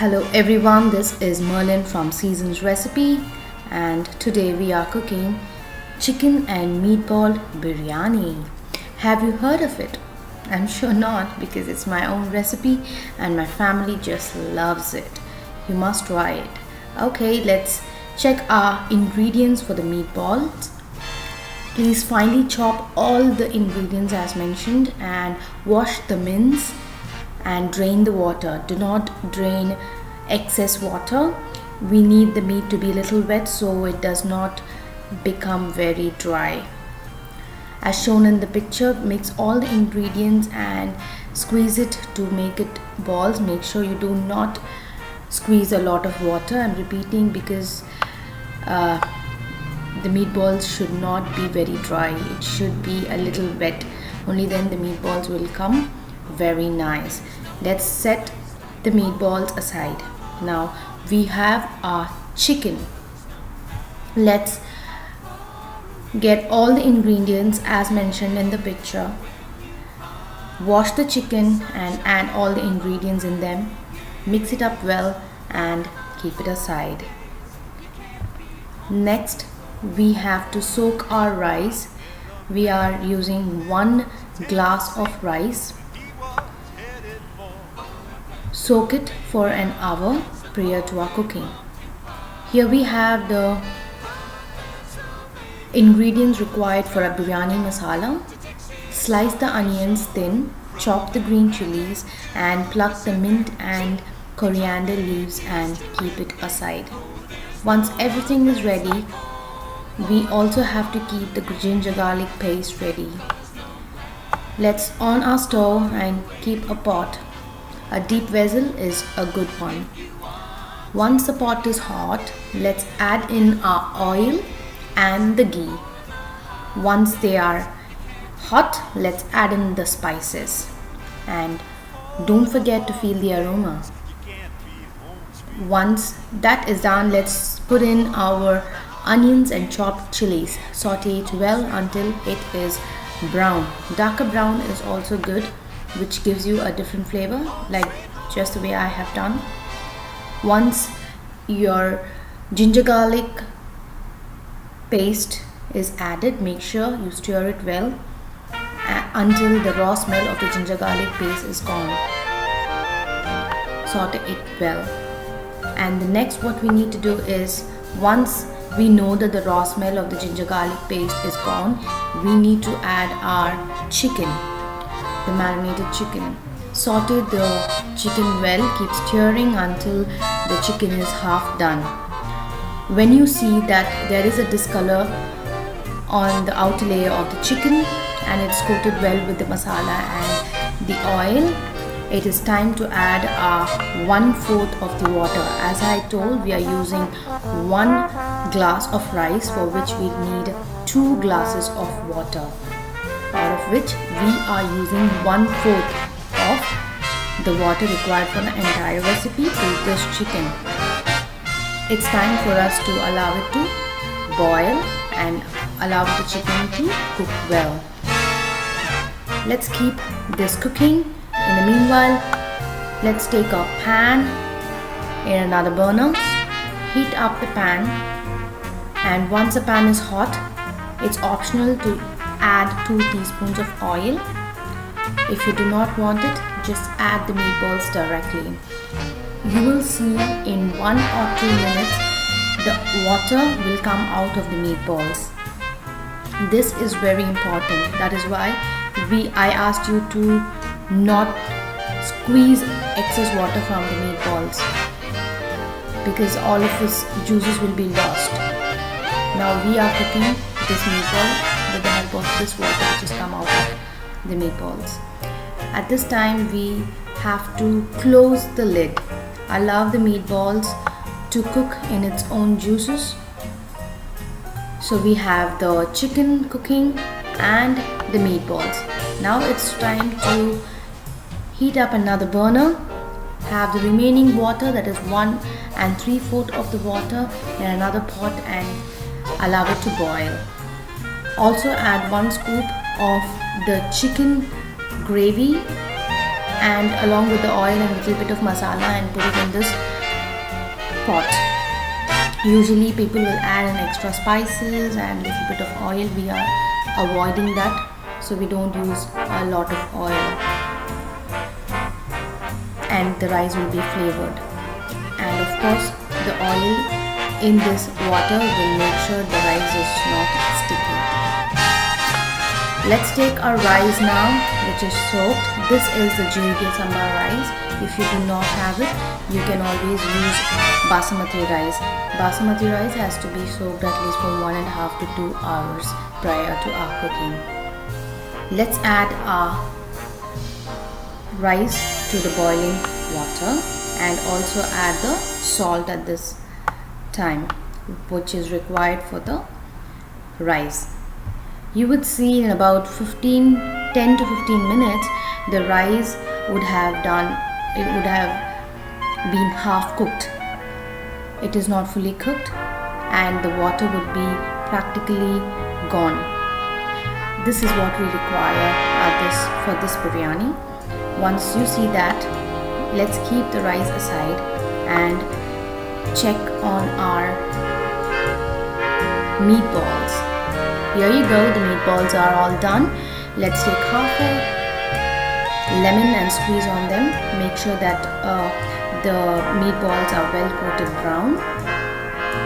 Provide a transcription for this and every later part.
Hello everyone, this is Merlin from Seasons Recipe, and today we are cooking chicken and meatball biryani. Have you heard of it? I'm sure not, because it's my own recipe and my family just loves it. You must try it. Okay, let's check our ingredients for the meatballs. Please finely chop all the ingredients as mentioned and wash the mince and drain the water. Do not drain excess water. We need the meat to be a little wet so it does not become very dry. As shown in the picture, mix all the ingredients and squeeze it to make it balls. Make sure you do not squeeze a lot of water. I'm repeating because the meatballs should not be very dry. It should be a little wet. Only then the meatballs will come very nice. Let's set the meatballs aside. Now we have our chicken. Let's get all the ingredients as mentioned in the picture. Wash the chicken and add all the ingredients in them. Mix it up well and keep it aside. Next, we have to soak our rice. We are using 1 glass of rice. Soak it for an hour prior to our cooking. Here we have the ingredients required for a biryani masala. Slice the onions thin, chop the green chilies and pluck the mint and coriander leaves and keep it aside. Once everything is ready, we also have to keep the ginger garlic paste ready. Let's on our stove and keep a pot. A deep vessel is a good one. Once the pot is hot, let's add in our oil and the ghee. Once they are hot, let's add in the spices. And don't forget to feel the aroma. Once that is done, let's put in our onions and chopped chilies. Saute it well until it is brown. Darker brown is also good, which gives you a different flavor, like just the way I have done. Once your ginger garlic paste is added, make sure you stir it well until the raw smell of the ginger garlic paste is gone. Saute it well. And the next what we need to do is, once we know that the raw smell of the ginger garlic paste is gone, we need to add our chicken, the marinated chicken. Saute the chicken well, keep stirring until the chicken is half done. When you see that there is a discolor on the outer layer of the chicken and it's coated well with the masala and the oil, it is time to add our 1/4 of the water. As I told, we are using 1 glass of rice, for which we need 2 glasses of water, out of which we are using 1/4 of the water required for the entire recipe for this chicken. It's time for us to allow it to boil and allow the chicken to cook well. Let's keep this cooking. In the meanwhile, let's take a pan in another burner, heat up the pan, and once the pan is hot, it's optional to add 2 teaspoons of oil. If you do not want it, just add the meatballs directly. You will see in 1 or 2 minutes the water will come out of the meatballs. This is very important. That is why I asked you to not squeeze excess water from the meatballs, because all of its juices will be lost. Now we are cooking this meatball with the help of this water which has come out of the meatballs. At this time we have to close the lid. Allow the meatballs to cook in its own juices. So we have the chicken cooking and the meatballs. Now it's time to heat up another burner. Have the remaining water, that is 1 3/4 of the water, in another pot and allow it to boil. Also add 1 scoop of the chicken gravy and along with the oil and a little bit of masala, and put it in this pot. Usually people will add an extra spices and a little bit of oil. We are avoiding that, so we don't use a lot of oil, and the rice will be flavored. And of course the oil in this water will make sure the rice is not sticky. Let's take our rice now, which is soaked. This is the Jirige sambar rice. If you do not have it, you can always use basmati rice. Basmati rice has to be soaked at least for 1.5 to 2 hours prior to our cooking. Let's add our rice to the boiling water and also add the salt at this time, which is required for the rice. You would see in about 10 to 15 minutes the rice would have been half cooked. It is not fully cooked and the water would be practically gone. This is what we require for this biryani. Once you see that, let's keep the rice aside and check on our meatballs. Here you go, the meatballs are all done. Let's take half a lemon and squeeze on them. Make sure that the meatballs are well coated brown,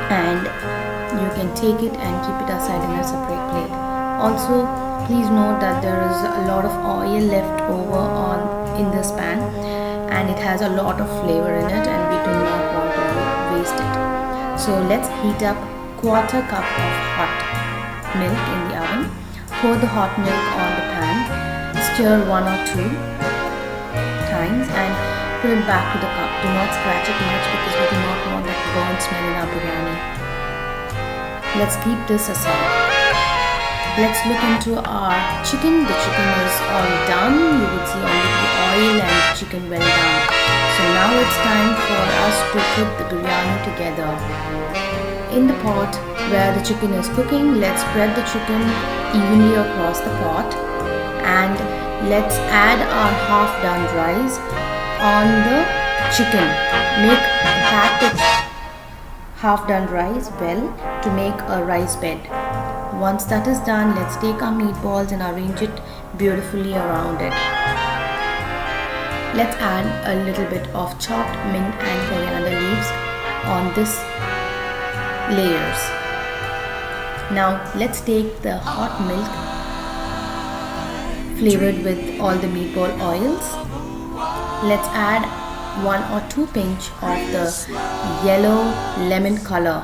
and you can take it and keep it aside in a separate plate. Also, please note that there is a lot of oil left over in this pan, and it has a lot of flavor in it, and we do not want to waste it. So let's heat up 1/4 cup of hot milk in the oven. Pour the hot milk on the pan, stir 1 or 2 times and put it back to the cup. Do not scratch it much because we do not want that burnt smell in our biryani. Let's keep this aside. Let's look into our chicken. The chicken is all done. You would see only the oil and chicken well done. So now it's time for us to put the biryani together. In the pot where the chicken is cooking, let's spread the chicken evenly across the pot, and let's add our half done rice on the chicken. Pack the half done rice well to make a rice bed. Once that is done, let's take our meatballs and arrange it beautifully around it. Let's add a little bit of chopped mint and coriander leaves on this layers. Now let's take the hot milk flavored with all the meatball oils. Let's add 1 or 2 pinch of the yellow lemon color.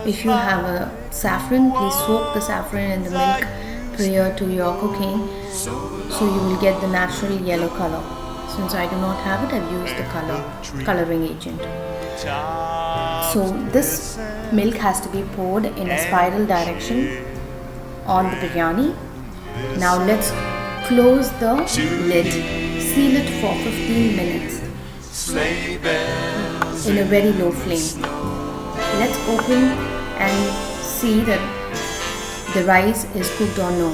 If you have a saffron, please soak the saffron in the milk prior to your cooking, so you will get the natural yellow color. Since I do not have it, I've used the coloring agent. So this milk has to be poured in a spiral direction on the biryani. Now let's close the lid, seal it for 15 minutes in a very low flame. Let's open and see that the rice is cooked or no.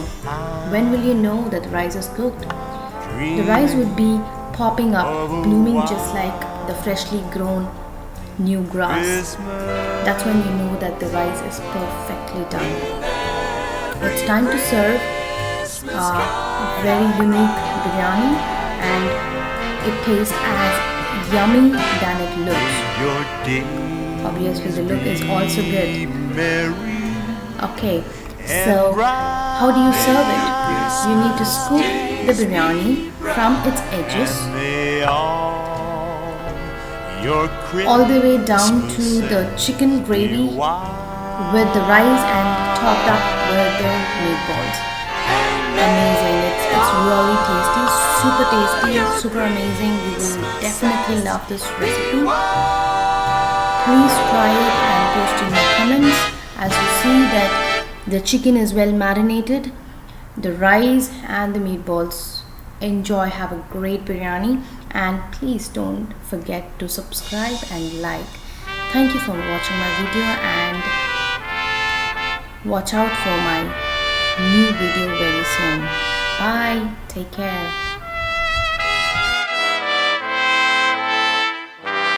When will you know that the rice is cooked? The rice would be popping up, blooming just like the freshly grown new grass. That's when you know that the rice is perfectly done. It's time to serve a very unique biryani, and it tastes as yummy than it looks. Obviously the look is also good. Okay, so how do you serve it? You need to scoop the biryani from its edges all the way down to the chicken gravy with the rice and topped up with the meatballs. Amazing. It's really tasty, super tasty, super amazing. You will definitely love this recipe. Please try it and post in your comments. As you see that the chicken is well marinated, the rice and the meatballs. Enjoy, have a great biryani, and please don't forget to subscribe and like. Thank you for watching my video, and watch out for my new video very soon. Bye, take care.